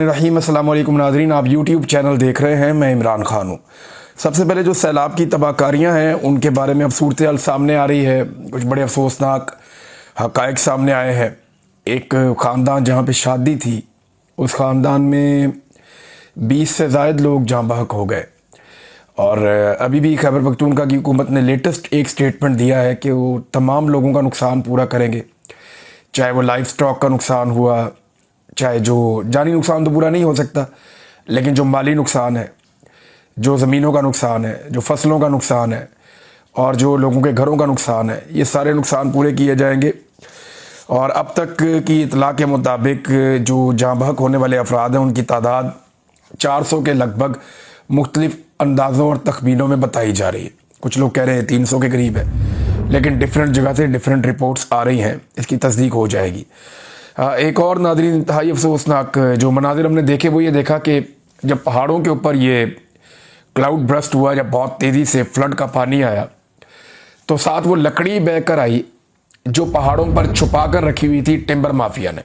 रहीम अस्सलाम वालेकुम नाज़रीन, आप यूट्यूब चैनल देख रहे हैं। मैं इमरान खान हूँ। सबसे पहले जो सैलाब की तबाहकारियाँ हैं उनके बारे में अब सूरत हाल सामने आ रही है। कुछ बड़े अफसोसनाक हक़ाइक़ सामने आए हैं। एक ख़ानदान जहाँ पे शादी थी, उस ख़ानदान में 20 से ज़ायद लोग जाँ बहक हो गए। और अभी भी खैबर पख्तूनख्वा की हुकूमत ने लेटेस्ट एक स्टेटमेंट दिया है कि वो तमाम लोगों का नुकसान पूरा करेंगे, चाहे वो लाइफ स्टॉक का नुकसान हुआ, चाहे जो जानी नुकसान तो पूरा नहीं हो सकता, लेकिन जो माली नुकसान है, जो ज़मीनों का नुकसान है, जो फसलों का नुकसान है और जो लोगों के घरों का नुकसान है, ये सारे नुकसान पूरे किए जाएंगे। और अब तक की इतला के मुताबिक जो जाँ बहक होने वाले अफराद हैं उनकी तादाद 400 के लगभग मुख्तलिफ अंदाज़ों और तखमीनों में बताई जा रही है। कुछ लोग कह रहे हैं 300 के करीब है, लेकिन डिफरेंट जगह से डिफरेंट रिपोर्ट्स आ रही हैं, इसकी तस्दीक हो जाएगी। एक और नाज़रीन इंतहाई अफसोसनाक जो मनाजिर हमने देखे वो ये देखा कि जब पहाड़ों के ऊपर ये क्लाउड ब्रस्ट हुआ, जब बहुत तेज़ी से फ्लड का पानी आया, तो साथ वो लकड़ी बह कर आई जो पहाड़ों पर छुपा कर रखी हुई थी टिम्बर माफिया ने।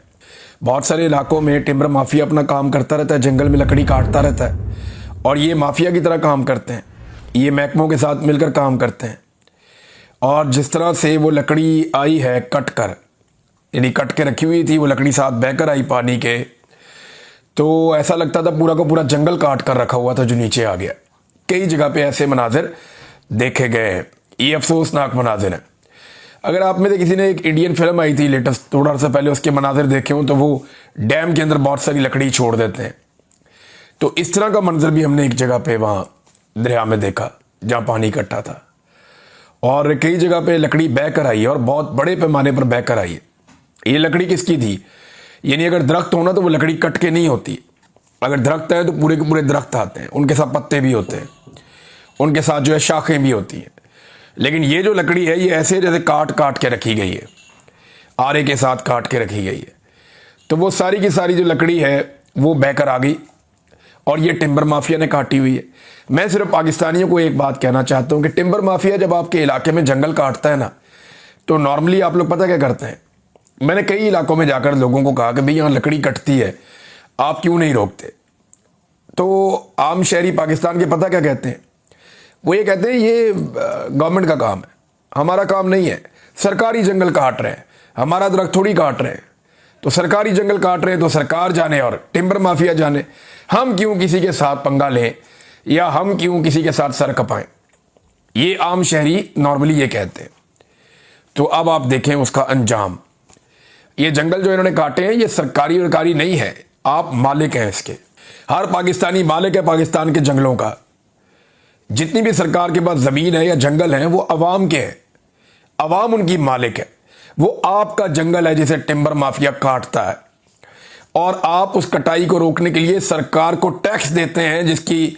बहुत सारे इलाकों में टिम्बर माफिया अपना काम करता रहता है, जंगल में लकड़ी काटता रहता है और ये माफिया की तरह काम करते हैं, ये महकमों के साथ मिलकर काम करते हैं। और जिस तरह से वो लकड़ी आई है कट कर, यानी कट के रखी हुई थी, वो लकड़ी साथ बहकर आई पानी के, तो ऐसा लगता था पूरा का पूरा जंगल काट कर रखा हुआ था जो नीचे आ गया। कई जगह पे ऐसे मनाजिर देखे गए हैं। ये अफसोसनाक मनाजिर हैं। अगर आप में से किसी ने एक इंडियन फिल्म आई थी लेटेस्ट, थोड़ा सा पहले उसके मनाजिर देखे हों, तो वो डैम के अंदर बहुत सारी लकड़ी छोड़ देते हैं। तो इस तरह का मंजर भी हमने एक जगह पे वहाँ दरिया में देखा जहाँ पानी इकट्ठा था। और कई जगह पे लकड़ी बह कर आई है और बहुत बड़े पैमाने पर बह कर आई है। ये लकड़ी किसकी थी? यानी अगर दरख्त होना तो वो लकड़ी कट के नहीं होती। अगर दरख्त है तो पूरे के पूरे दरख्त आते हैं, उनके साथ पत्ते भी होते हैं, उनके साथ जो है शाखें भी होती हैं। लेकिन ये जो लकड़ी है ये ऐसे जैसे काट काट के रखी गई है, आरे के साथ काट के रखी गई है। तो वो सारी की सारी जो लकड़ी है वो बहकर आ गई और ये टिम्बर माफिया ने काटी हुई है। मैं सिर्फ पाकिस्तानियों को एक बात कहना चाहता हूँ कि टिम्बर माफिया जब आपके इलाके में जंगल काटता है ना, तो नॉर्मली आप लोग पता क्या करते हैं? मैंने कई इलाकों में जाकर लोगों को कहा कि भाई यहाँ लकड़ी कटती है, आप क्यों नहीं रोकते? तो आम शहरी पाकिस्तान के पता क्या कहते हैं? वो ये कहते हैं ये गवर्नमेंट का काम है, हमारा काम नहीं है, सरकारी जंगल काट रहे हैं, हमारा दरख्त थोड़ी काट रहे हैं। तो सरकारी जंगल काट रहे हैं तो सरकार जाने और टिम्बर माफिया जाने, हम क्यों किसी के साथ पंगा लें या हम क्यों किसी के साथ सर कपाएं? ये आम शहरी नॉर्मली ये कहते हैं। तो अब आप देखें उसका अंजाम। ये जंगल जो इन्होंने काटे हैं ये सरकारी नहीं है, आप मालिक हैं इसके। हर पाकिस्तानी मालिक है पाकिस्तान के जंगलों का। जितनी भी सरकार के पास ज़मीन है या जंगल है वो अवाम के हैं, अवाम उनकी मालिक है। वो आपका जंगल है जिसे टिम्बर माफिया काटता है और आप उस कटाई को रोकने के लिए सरकार को टैक्स देते हैं, जिसकी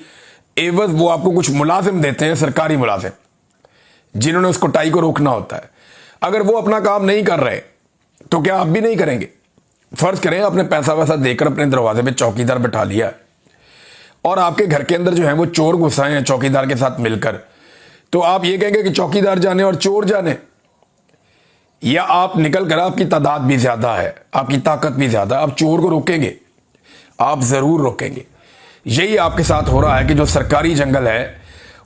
एवज वो आपको कुछ मुलाजिम देते हैं, सरकारी मुलाजिम, जिन्होंने उस कटाई को रोकना होता है। अगर वो अपना काम नहीं कर रहे तो क्या आप भी नहीं करेंगे? फर्ज करें आपने पैसा वैसा देकर अपने दरवाजे पे चौकीदार बैठा लिया और आपके घर के अंदर जो है वो चोर घुसाए हैं चौकीदार के साथ मिलकर, तो आप ये कहेंगे कि चौकीदार जाने और चोर जाने? या आप निकल कर, आपकी तादाद भी ज्यादा है, आपकी ताकत भी ज्यादा, आप चोर को रोकेंगे? आप जरूर रोकेंगे। यही आपके साथ हो रहा है कि जो सरकारी जंगल है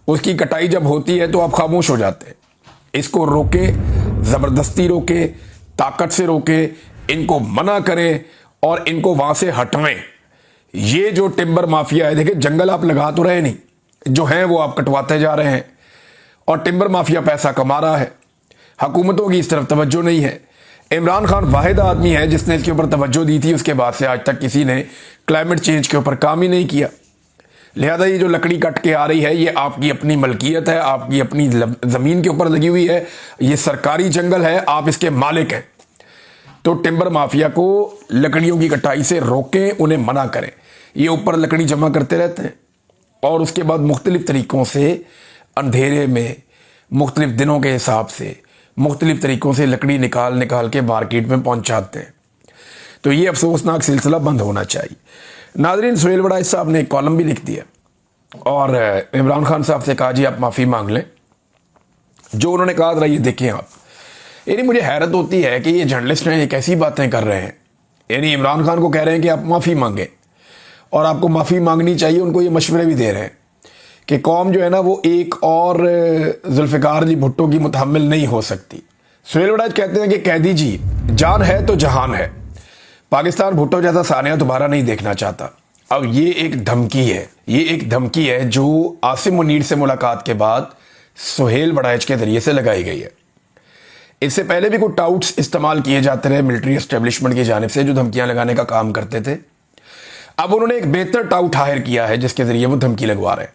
उसकी कटाई जब होती है तो आप खामोश हो जाते हैं। इसको रोके, जबरदस्ती रोके, ताकत से रोके, इनको मना करें और इनको वहां से हटाएं। ये जो टिम्बर माफिया है, देखिए जंगल आप लगा तो रहे नहीं, जो है वो आप कटवाते जा रहे हैं और टिम्बर माफिया पैसा कमा रहा है। हुकूमतों की इस तरफ तवज्जो नहीं है। इमरान खान वाहिद आदमी है जिसने इसके ऊपर तवज्जो दी थी, उसके बाद से आज तक किसी ने क्लाइमेट चेंज के ऊपर काम ही नहीं किया। लिहाजा ये जो लकड़ी कट के आ रही है ये आपकी अपनी मलकियत है, आपकी अपनी ज़मीन के ऊपर लगी हुई है, ये सरकारी जंगल है, आप इसके मालिक हैं। तो टिम्बर माफिया को लकड़ियों की कटाई से रोकें, उन्हें मना करें। ये ऊपर लकड़ी जमा करते रहते हैं और उसके बाद मुख्तलिफ तरीक़ों से अंधेरे में, मुख्तलिफ दिनों के हिसाब से, मुख्तलिफ तरीक़ों से लकड़ी निकाल निकाल के मार्केट में पहुंचाते हैं। तो ये अफसोसनाक सिलसिला बंद होना चाहिए। नाज़रीन, सुहेल वड़ाइच साहब ने एक कॉलम भी लिख दिया और इमरान खान साहब से कहा जी आप माफ़ी मांग लें। जो उन्होंने कहा था ये देखें आप। यानी मुझे हैरत होती है कि ये जर्नलिस्ट हैं, ये कैसी बातें कर रहे हैं। यानी इमरान खान को कह रहे हैं कि आप माफ़ी मांगें और आपको माफ़ी मांगनी चाहिए, उनको ये मशवरे भी दे रहे हैं कि कौम जो है ना वो एक और जुल्फ़िकार अली भुट्टो की मुतहम्मिल नहीं हो सकती। सुहेल वड़ैच कहते हैं कि कैदी जी, जान है तो जहान है, पाकिस्तान भुट्टो जैसा सानिया दोबारा नहीं देखना चाहता। अब ये एक धमकी है, ये एक धमकी है जो आसिम मुनीर से मुलाकात के बाद सुहेल वड़ैच के जरिए से लगाई गई है। इससे पहले भी कुछ टाउट्स इस्तेमाल किए जाते रहे मिलिट्री एस्टेब्लिशमेंट की जानिब से जो धमकियां लगाने का काम करते थे। अब उन्होंने एक बेहतर टाउट हायर किया है जिसके जरिए वो धमकी लगवा रहे हैं।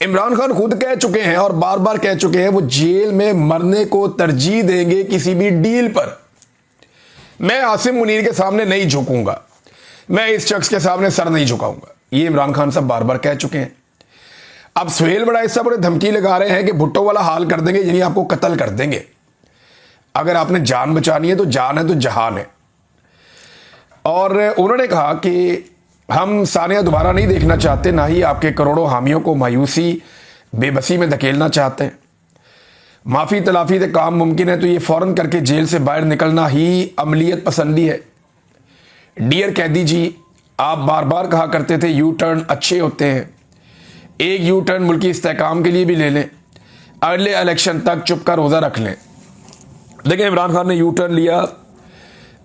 इमरान खान खुद कह चुके हैं और बार बार कह चुके हैं वो जेल में मरने को तरजीह देंगे किसी भी डील पर। मैं आसिम मुनीर के सामने नहीं झुकूंगा, मैं इस शख्स के सामने सर नहीं झुकाऊंगा, ये इमरान खान साहब बार बार कह चुके हैं। अब सुहेल वड़ैच साहब उन्हें धमकी लगा रहे हैं कि भुट्टो वाला हाल कर देंगे, यानी आपको कत्ल कर देंगे। अगर आपने जान बचानी है तो जान है तो जहान है। और उन्होंने कहा कि हम सानिया दोबारा नहीं देखना चाहते, ना ही आपके करोड़ों हामियों को मायूसी बेबसी में धकेलना चाहते हैं। माफ़ी तलाफी से काम मुमकिन है तो ये फ़ौरन करके जेल से बाहर निकलना ही अमलियत पसंदी है। डियर कैदी जी, आप बार बार कहा करते थे यू टर्न अच्छे होते हैं, एक यू टर्न मुल्की इस्तेहकाम के लिए भी ले लें, अगले इलेक्शन तक चुप का रोज़ा रख लें। देखिए, इमरान खान ने यू टर्न लिया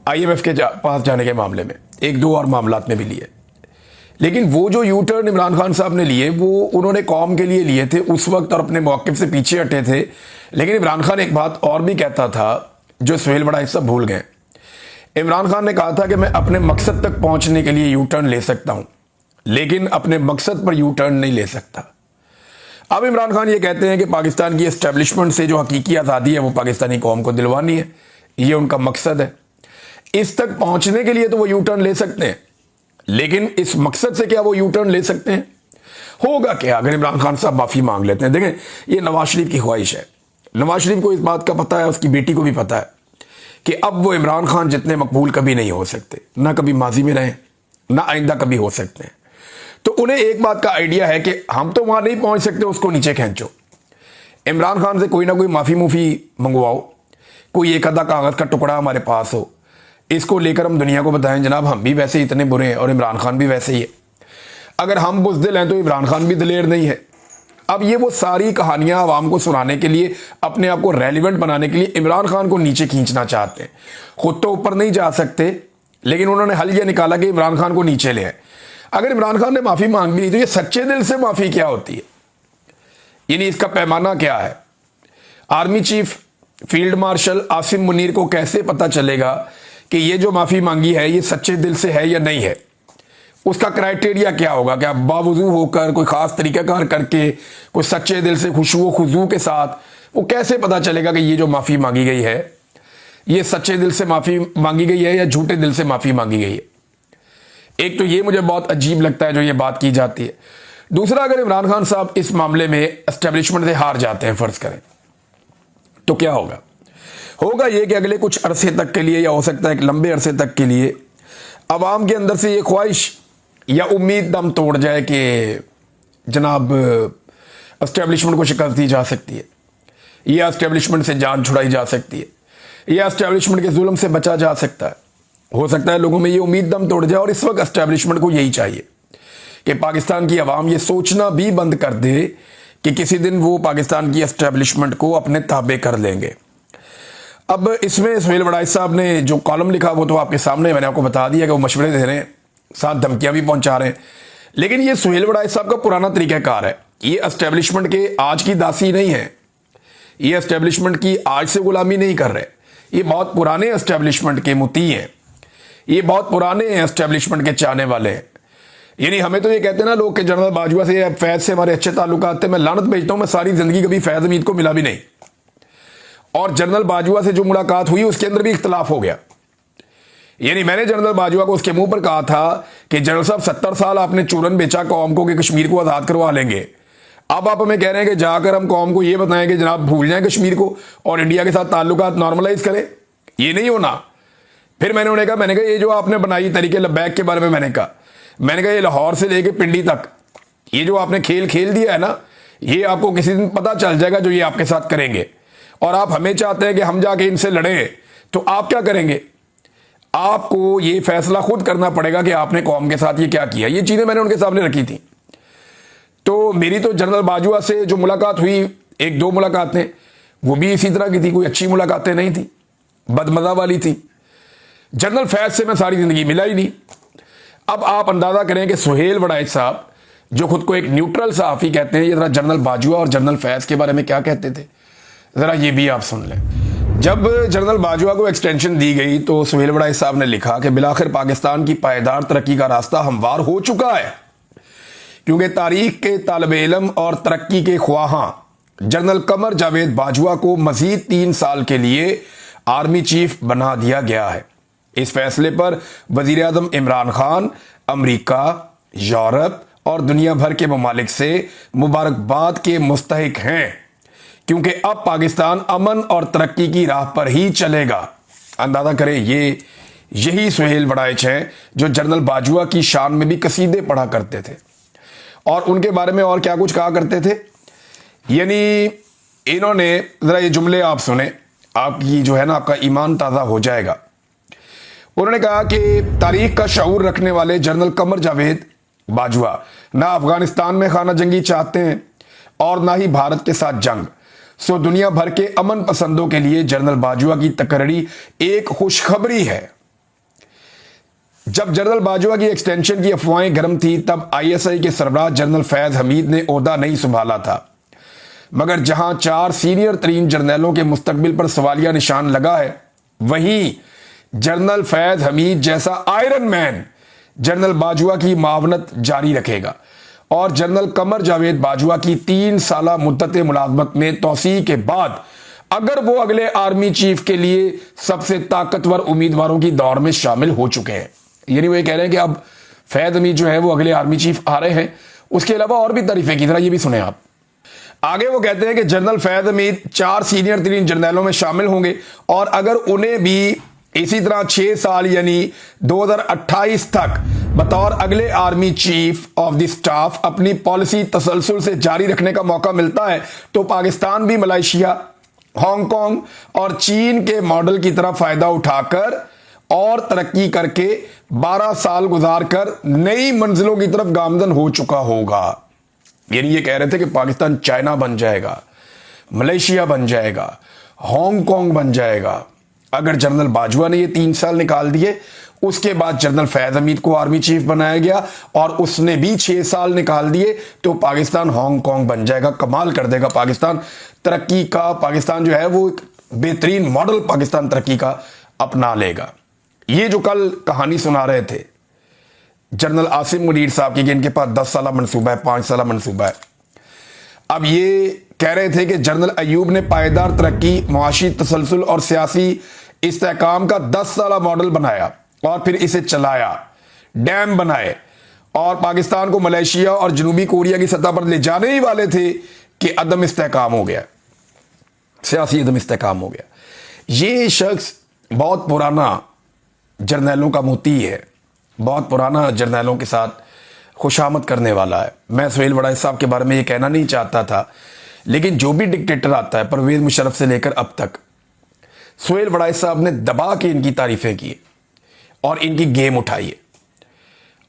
IMF के पास जाने के मामले में, एक दो और मामलात में भी लिए, लेकिन वो जो यू टर्न इमरान खान साहब ने लिए वो उन्होंने कौम के लिए लिए थे उस वक्त और अपने मौक़िफ़ से पीछे हटे थे। लेकिन इमरान खान एक बात और भी कहता था जो सुहेल वड़ैच साहब भूल गए। इमरान खान ने कहा था कि मैं अपने मकसद तक पहुंचने के लिए यू टर्न ले सकता हूं, लेकिन अपने मकसद पर यू टर्न नहीं ले सकता। अब इमरान खान ये कहते हैं कि पाकिस्तान की एस्टेब्लिशमेंट से जो हकीकी आज़ादी है वो पाकिस्तानी कौम को दिलवानी है, ये उनका मकसद है। इस तक पहुंचने के लिए तो वो यू टर्न ले सकते हैं, लेकिन इस मकसद से क्या वो यू टर्न ले सकते हैं? होगा क्या अगर इमरान खान साहब माफ़ी मांग लेते हैं? देखें, ये नवाज शरीफ की ख्वाहिश है, नवाज शरीफ को इस बात का पता है, उसकी बेटी को भी पता है कि अब वो इमरान खान जितने मकबूल कभी नहीं हो सकते, ना कभी माजी में रहे, ना आइंदा कभी हो सकते हैं। तो उन्हें एक बात का आइडिया है कि हम तो वहां नहीं पहुंच सकते, उसको नीचे खींचो, इमरान खान से कोई ना कोई माफ़ी मुफी मंगवाओ, कोई एक आधा कागज़ का टुकड़ा हमारे पास हो, इसको लेकर हम दुनिया को बताएं जनाब हम भी वैसे ही इतने बुरे हैं और इमरान खान भी वैसे ही है। अगर हम बुज़दिल हैं तो इमरान खान भी दिलेर नहीं है। अब ये वो सारी कहानियां आवाम को सुनाने के लिए, अपने आप को रेलिवेंट बनाने के लिए इमरान खान को नीचे खींचना चाहते हैं। खुद तो ऊपर नहीं जा सकते, लेकिन उन्होंने हल यह निकाला कि इमरान खान को नीचे ले आए। अगर इमरान खान ने माफ़ी मांग ली तो ये सच्चे दिल से माफ़ी क्या होती है, यानी इसका पैमाना क्या है? Army chief field marshal Asim Munir को कैसे पता चलेगा कि ये जो माफ़ी मांगी है ये सच्चे दिल से है या नहीं है? उसका क्राइटेरिया क्या होगा? क्या बावजू होकर कोई ख़ास तरीक़ाकार करके, कोई सच्चे दिल से खुशबू खुजू के साथ, वो कैसे पता चलेगा कि ये जो माफ़ी मांगी गई है ये सच्चे दिल से माफ़ी मांगी गई है या झूठे दिल से माफ़ी मांगी गई है? एक तो ये मुझे बहुत अजीब लगता है जो ये बात की जाती है। दूसरा, अगर इमरान खान साहब इस मामले में एस्टेब्लिशमेंट से हार जाते हैं, फ़र्ज़ करें, तो क्या होगा? होगा ये कि अगले कुछ अरसे तक के लिए, या हो सकता है एक लंबे अरसे तक के लिए, अवाम के अंदर से ये ख्वाहिश या उम्मीद दम तोड़ जाए कि जनाब एस्टेब्लिशमेंट को शिकस्त दी जा सकती है, या एस्टेब्लिशमेंट से जान छुड़ाई जा सकती है, या एस्टेब्लिशमेंट के जुल्म से बचा जा सकता है। हो सकता है लोगों में ये उम्मीद दम तोड़ जाए और इस वक्त एस्टेब्लिशमेंट को यही चाहिए कि पाकिस्तान की अवाम ये सोचना भी बंद कर दे कि किसी दिन वो पाकिस्तान की एस्टेब्लिशमेंट को अपने ताबे कर लेंगे। अब इसमें सुहेल वड़ैच साहब ने जो कॉलम लिखा वो तो आपके सामने, मैंने आपको बता दिया कि वो मशवरे दे रहे हैं, साथ धमकियां भी पहुंचा रहे हैं। लेकिन ये सुहेल वड़ैच साहब का पुराना तरीक़ाकार है, ये एस्टेब्लिशमेंट के आज की दासी नहीं है, ये एस्टेब्लिशमेंट की आज से गुलामी नहीं कर रहे, ये बहुत पुराने एस्टेब्लिशमेंट के मुती हैं, ये बहुत पुराने एस्टेब्लिशमेंट के चाहने वाले हैं। यानी हमें तो ये कहते हैं ना लोग कि जनरल बाजवा से, फैज़ से हमारे अच्छे ताल्लुकात थे, मैं लानत भेजता हूँ, मैं सारी ज़िंदगी कभी फैज़ हमीद को मिला भी नहीं, और जनरल बाजवा से जो मुलाकात हुई उसके अंदर भी इख्तलाफ हो गया। यानी मैंने जनरल बाजवा को उसके मुंह पर कहा था कि जनरल साहब 70 साल आपने चूरन बेचा कौम को कि कश्मीर को आज़ाद करवा लेंगे, अब आप हमें कह रहे हैं कि जाकर हम कौम को ये बताएं कि जनाब भूल जाएं कश्मीर को और इंडिया के साथ ताल्लुकात नॉर्मलाइज करें, ये नहीं होना। फिर मैंने उन्हें कहा, मैंने कहा ये जो आपने बनाई तरीके लब्बैक के बारे में, मैंने कहा ये लाहौर से लेके पिंडी तक ये जो आपने खेल खेल दिया है ना, ये आपको किसी दिन पता चल जाएगा जो ये आपके साथ करेंगे। और आप हमें चाहते हैं कि हम जाके इनसे लड़ें, तो आप क्या करेंगे? आपको ये फैसला खुद करना पड़ेगा कि आपने कौम के साथ ये क्या किया। ये चीज़ें मैंने उनके सामने रखी थी। तो मेरी तो जनरल बाजवा से जो मुलाकात हुई, एक दो मुलाकातें, वो भी इसी तरह की थी, कोई अच्छी मुलाकातें नहीं थी, बदमज़ा वाली थी। जनरल फैज़ से मैं सारी ज़िंदगी मिला ही नहीं। अब आप अंदाज़ा करें कि सुहेल वड़ाइच साहब जो खुद को एक न्यूट्रल सहाफ़ी कहते हैं, ये ज़रा जनरल बाजवा और जनरल फैज़ के बारे में क्या कहते थे, ज़रा ये भी आप सुन लें। जब जनरल बाजवा को एक्सटेंशन दी गई तो सुहेल वड़ाइच साहब ने लिखा कि बिलाखिर पाकिस्तान की पायदार तरक्की का रास्ता हमवार हो चुका है, क्योंकि तारीख के तालिब इल्म और तरक्की के ख्वाहां जनरल कमर जावेद बाजवा को मजीद 3 साल के लिए आर्मी चीफ बना दिया गया है। इस फैसले पर वजीर आज़म इमरान खान अमरीका, यूरोप और दुनिया भर के ममालिक से मुबारकबाद के मुस्तहिक हैं, क्योंकि अब पाकिस्तान अमन और तरक्की की राह पर ही चलेगा। अंदाजा करें, यही सुहेल वड़ाइच हैं जो जनरल बाजवा की शान में भी कसीदे पढ़ा करते थे और उनके बारे में और क्या कुछ कहा करते थे। यानी इन्होंने, ज़रा ये जुमले आप सुने, आपकी जो है ना, आपका ईमान ताज़ा हो जाएगा। उन्होंने कहा कि तारीख का शऊर रखने वाले जनरल कमर जावेद बाजवा ना अफगानिस्तान में खाना जंगी चाहते हैं और ना ही भारत के साथ जंग। सो दुनिया भर के अमन पसंदों के लिए जनरल बाजवा की तकर्री एक खुशखबरी है। जब जनरल बाजवा की एक्सटेंशन की अफवाहें गर्म थी तब ISI के सरबराह जनरल फैज हमीद ने ओहदा नहीं संभाला था, मगर जहां 4 सीनियर तरीन जर्नलों के मुस्तकबिल पर सवालिया निशान लगा है, वहीं जनरल फैज हमीद जैसा आयरन मैन जनरल बाजवा की मावनत जारी रखेगा और जनरल कमर जावेद बाजवा की 3 साला मुद्दत मुलाजमत में तोसी के बाद अगर वो अगले आर्मी चीफ के लिए सबसे ताकतवर उम्मीदवारों की दौड़ में शामिल हो चुके हैं। यानी वो ये कह रहे हैं कि अब फैज हमीद जो है वो अगले आर्मी चीफ आ रहे हैं। उसके अलावा और भी तारीफें की, तरह ये भी सुने आप। आगे वो कहते हैं कि जनरल फैज हमीद 4 सीनियर तरीन जर्नलों में शामिल होंगे और अगर उन्हें भी इसी तरह 6 साल यानी 2028 तक बतौर अगले army chief of the staff अपनी पॉलिसी तसलसल से जारी रखने का मौका मिलता है तो पाकिस्तान भी मलेशिया, हांगकांग और चीन के मॉडल की तरह फायदा उठाकर और तरक्की करके 12 साल गुजारकर नई मंजिलों की तरफ गामजन हो चुका होगा। यानी ये कह रहे थे कि पाकिस्तान चाइना बन जाएगा, मलेशिया बन जाएगा, हांगकांग बन जाएगा अगर जनरल बाजवा ने ये 3 साल निकाल दिए। उसके बाद जनरल फैज हमीद को आर्मी चीफ बनाया गया और उसने भी 6 साल निकाल दिए तो पाकिस्तान हांगकांग बन जाएगा। कमाल कर देगा पाकिस्तान तरक्की का। पाकिस्तान जो है वो एक बेहतरीन मॉडल पाकिस्तान तरक्की का अपना लेगा। ये जो कल कहानी सुना रहे थे जनरल आसिम मुनीर साहब की कि इनके पास 10 साला मनसूबा है, 5 साला मनसूबा है। अब ये कह रहे थे कि जनरल अयूब ने पायदार तरक्की, मुआशी तसलसल और सियासी इस्तेहकाम का 10 साला मॉडल बनाया और फिर इसे चलाया, डैम बनाए और पाकिस्तान को मलेशिया और जनूबी कोरिया की सतह पर ले जाने ही वाले थे कि अदम इस्तेहकाम हो गया, सियासी अदम इस्तेहकाम हो गया। ये शख्स बहुत पुराना जर्नैलों का मोती है, बहुत पुराना जर्नैलों के साथ खुशामद करने वाला है। मैं सुहेल वड़ाइच साहब के बारे में ये कहना नहीं चाहता था, लेकिन जो भी डिक्टेटर आता है परवेज मुशर्रफ से लेकर अब तक, सुहेल वड़ाइच साहब ने दबा के इनकी तारीफें की और इनकी गेम उठाई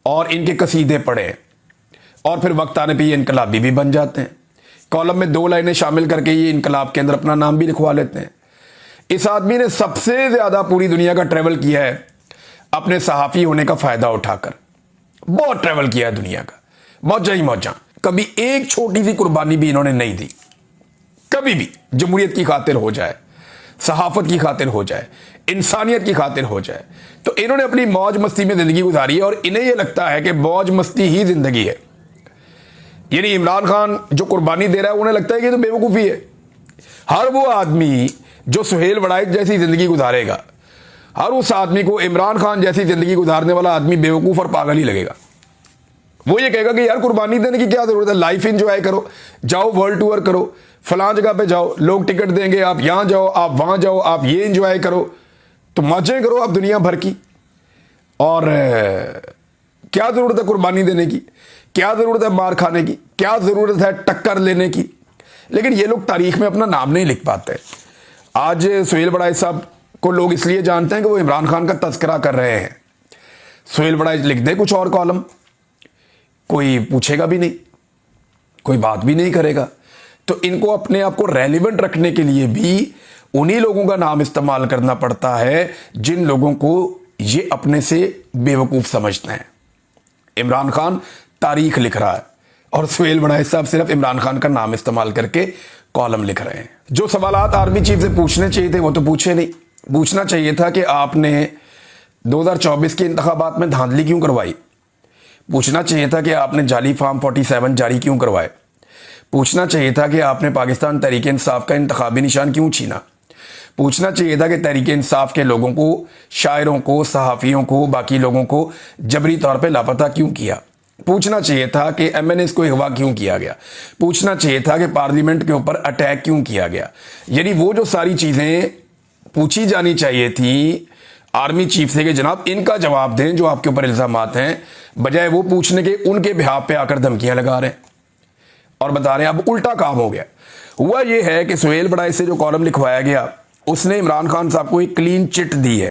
और इनके कसीदे पढ़े और फिर वक्त आने पे ये इनकलाबी भी बन जाते हैं। कॉलम में 2 लाइनें शामिल करके ये इनकलाब के अंदर अपना नाम भी लिखवा लेते हैं। इस आदमी ने सबसे ज्यादा पूरी दुनिया का ट्रेवल किया है अपने सहाफ़ी होने का फायदा उठाकर। बहुत ट्रेवल किया है दुनिया का, मौजा ही मौजा। कभी एक छोटी सी कुर्बानी भी इन्होंने नहीं दी, कभी भी। जमहूरियत की खातिर हो जाए, सहाफत की खातिर हो जाए, इंसानियत की खातिर हो जाए, तो इन्होंने अपनी मौज मस्ती में जिंदगी गुजारी है और इन्हें यह लगता है कि मौज मस्ती ही जिंदगी है। यानी इमरान खान जो कुर्बानी दे रहा है उन्हें लगता है कि ये तो बेवकूफ़ी है। हर वो आदमी जो सुहेल वड़ाइच जैसी जिंदगी गुजारेगा, हर उस आदमी को इमरान खान जैसी जिंदगी गुजारने वाला आदमी बेवकूफ़ और पागल ही लगेगा। वो ये कहेगा कि यार कुर्बानी देने की क्या जरूरत है, लाइफ एंजॉय करो, जाओ वर्ल्ड टूर करो, फलां जगह पे जाओ, लोग टिकट देंगे, आप यहां जाओ, आप वहां जाओ, आप ये एंजॉय करो, तो मजे करो आप दुनिया भर की। और क्या जरूरत है कुर्बानी देने की, क्या जरूरत है मार खाने की, क्या जरूरत है टक्कर लेने की। लेकिन ये लोग तारीख में अपना नाम नहीं लिख पाते। आज सुहेल वड़ाइच साहब को लोग इसलिए जानते हैं कि वो इमरान खान का तस्करा कर रहे हैं। सुहेल बड़ाई लिख दे कुछ और कॉलम, कोई पूछेगा भी नहीं, कोई बात भी नहीं करेगा। तो इनको अपने आप को रेलिवेंट रखने के लिए भी उन्हीं लोगों का नाम इस्तेमाल करना पड़ता है जिन लोगों को ये अपने से बेवकूफ़ समझते हैं। इमरान खान तारीख लिख रहा है और सुहेल बड़ाई साहब सिर्फ इमरान खान का नाम इस्तेमाल करके कॉलम लिख रहे हैं। जो सवालात आर्मी चीफ से पूछने चाहिए थे वो तो पूछे नहीं। पूछना चाहिए था कि आपने 2024 के इंतखाबात में धांधली क्यों करवाई। पूछना चाहिए था कि आपने जाली फॉर्म 47 जारी क्यों करवाए। पूछना चाहिए था कि आपने पाकिस्तान तहरीक इंसाफ का इंतखाबी निशान क्यों छीना। पूछना चाहिए था कि तहरीक इंसाफ के लोगों को, शायरों को, सहाफ़ियों को, बाकी लोगों को जबरी तौर पे लापता क्यों किया। पूछना चाहिए था कि MNAs को अगवा क्यों किया गया। पूछना चाहिए था कि पार्लियामेंट के ऊपर अटैक क्यों किया गया। यानी वो जो सारी चीज़ें पूछी जानी चाहिए थी आर्मी चीफ से कि जनाब इनका जवाब दें जो आपके ऊपर इल्ज़ामात हैं, बजाय वो पूछने के उनके बिहाफ पे आकर धमकियां लगा रहे हैं और बता रहे हैं। अब उल्टा काम हो गया। हुआ ये है कि सुहेल बड़ाई से जो कॉलम लिखवाया गया उसने इमरान खान साहब को एक क्लीन चिट दी है।